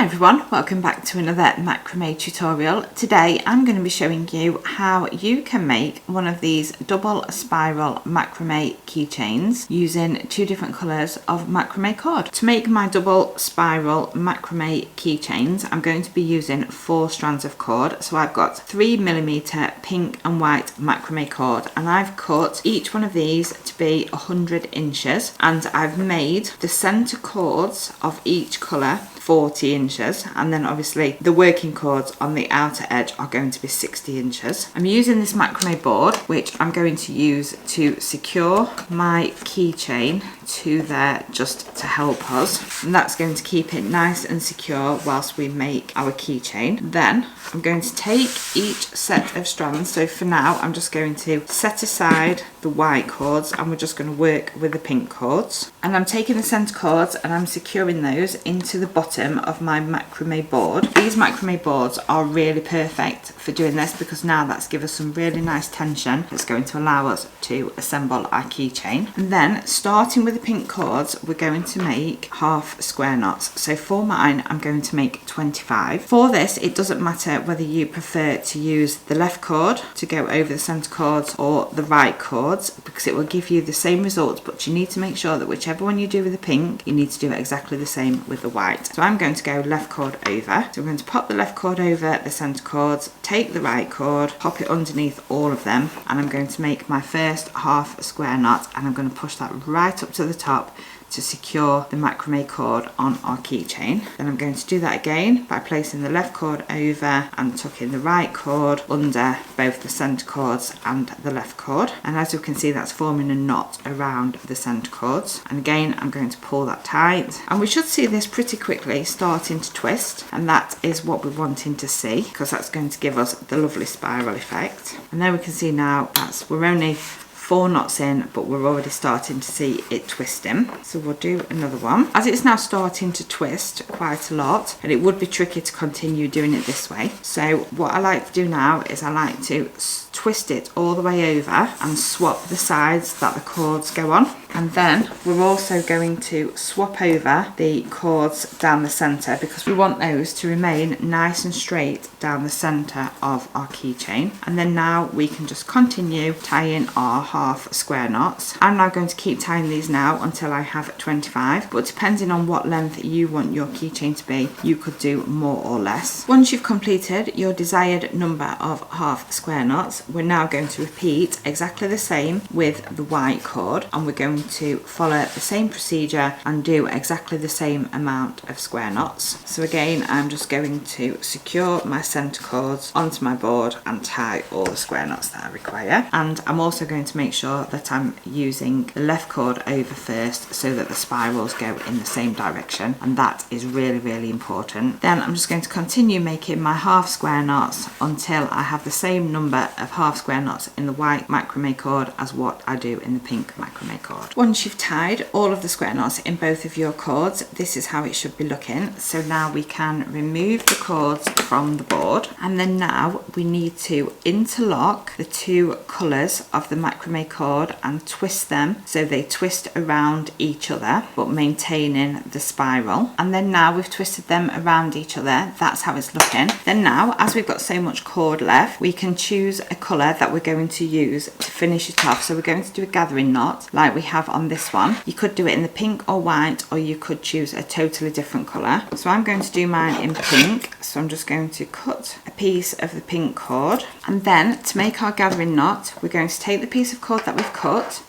Hi everyone, welcome back to another macrame tutorial. Today I'm going to be showing you how you can make one of these double spiral macrame keychains using two different colours of macrame cord. To make my double spiral macrame keychains, I'm going to be using 4 strands of cord. So I've got 3mm pink and white macrame cord, and I've cut each one of these to be 100 inches, and I've made the centre cords of each colour 40 inches, and then obviously the working cords on the outer edge are going to be 60 inches. I'm using this macrame board, which I'm going to use to secure my keychain to there just to help us, and that's going to keep it nice and secure whilst we make our keychain. Then I'm going to take each set of strands, so for now I'm just going to set aside the white cords and we're just going to work with the pink cords, and I'm taking the centre cords and I'm securing those into the bottom of my macrame board. These macrame boards are really perfect for doing this because now that's given us some really nice tension that's going to allow us to assemble our keychain. And then starting with the pink cords, we're going to make half square knots. So for mine I'm going to make 25. For this it doesn't matter whether you prefer to use the left cord to go over the centre cords or the right cords, because it will give you the same results, but you need to make sure that whichever one you do with the pink, you need to do it exactly the same with the white. So I'm going to go left cord over. So we're going to pop the left cord over the centre cords, take the right cord, pop it underneath all of them, and I'm going to make my first half square knot, and I'm going to push that right up to the top to secure the macrame cord on our keychain. Then I'm going to do that again by placing the left cord over and tucking the right cord under both the centre cords and the left cord, and as you can see that's forming a knot around the centre cords. And again I'm going to pull that tight, and we should see this pretty quickly starting to twist, and that is what we're wanting to see because that's going to give us the lovely spiral effect. And there we can see now we're only 4 knots in, but we're already starting to see it twisting. So we'll do another one. As it's now starting to twist quite a lot, and it would be tricky to continue doing it this way. So what I like to do now is I like to twist it all the way over and swap the sides that the cords go on. And then we're also going to swap over the cords down the centre because we want those to remain nice and straight down the centre of our keychain. And then now we can just continue tying our half square knots. I'm now going to keep tying these now until I have 25, but depending on what length you want your keychain to be, you could do more or less. Once you've completed your desired number of half square knots, we're now going to repeat exactly the same with the white cord, and we're going to follow the same procedure and do exactly the same amount of square knots. So again I'm just going to secure my centre cords onto my board and tie all the square knots that I require, and I'm also going to make sure that I'm using the left cord over first so that the spirals go in the same direction, and that is really important. Then I'm just going to continue making my half square knots until I have the same number of half square knots in the white macrame cord as what I do in the pink macrame cord. Once you've tied all of the square knots in both of your cords, this is how it should be looking. So now we can remove the cords from the board, and then now we need to interlock the 2 colours of the macrame cord and twist them so they twist around each other but maintaining the spiral. And then now we've twisted them around each other, that's how it's looking. Then now, as we've got so much cord left, we can choose a colour that we're going to use to finish it off. So we're going to do a gathering knot like we have on this one. You could do it in the pink or white, or you could choose a totally different colour. So I'm going to do mine in pink, so I'm just going to cut a piece of the pink cord, and then to make our gathering knot we're going to take the piece of cord that we've cut,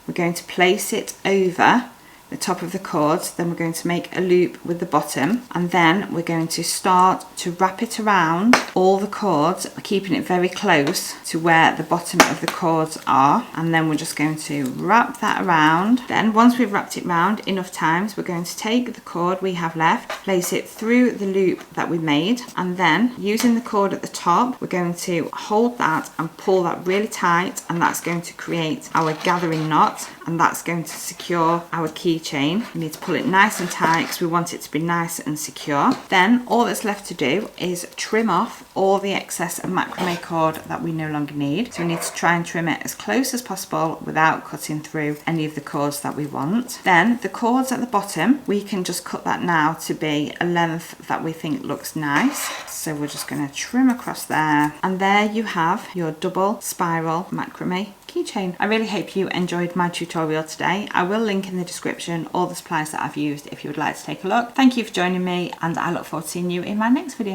we're going to place it over the top of the cords, then we're going to make a loop with the bottom, and then we're going to start to wrap it around all the cords, keeping it very close to where the bottom of the cords are, and then we're just going to wrap that around. Then once we've wrapped it round enough times, we're going to take the cord we have left, place it through the loop that we made, and then using the cord at the top we're going to hold that and pull that really tight, and that's going to create our gathering knot, and that's going to secure our key keychain, you need to pull it nice and tight because we want it to be nice and secure. Then all that's left to do is trim off all the excess macrame cord that we no longer need. So we need to try and trim it as close as possible without cutting through any of the cords that we want. Then the cords at the bottom, we can just cut that now to be a length that we think looks nice. So we're just going to trim across there, and there you have your double spiral macrame keychain. I really hope you enjoyed my tutorial today. I will link in the description all the supplies that I've used if you would like to take a look. Thank you for joining me, and I look forward to seeing you in my next video.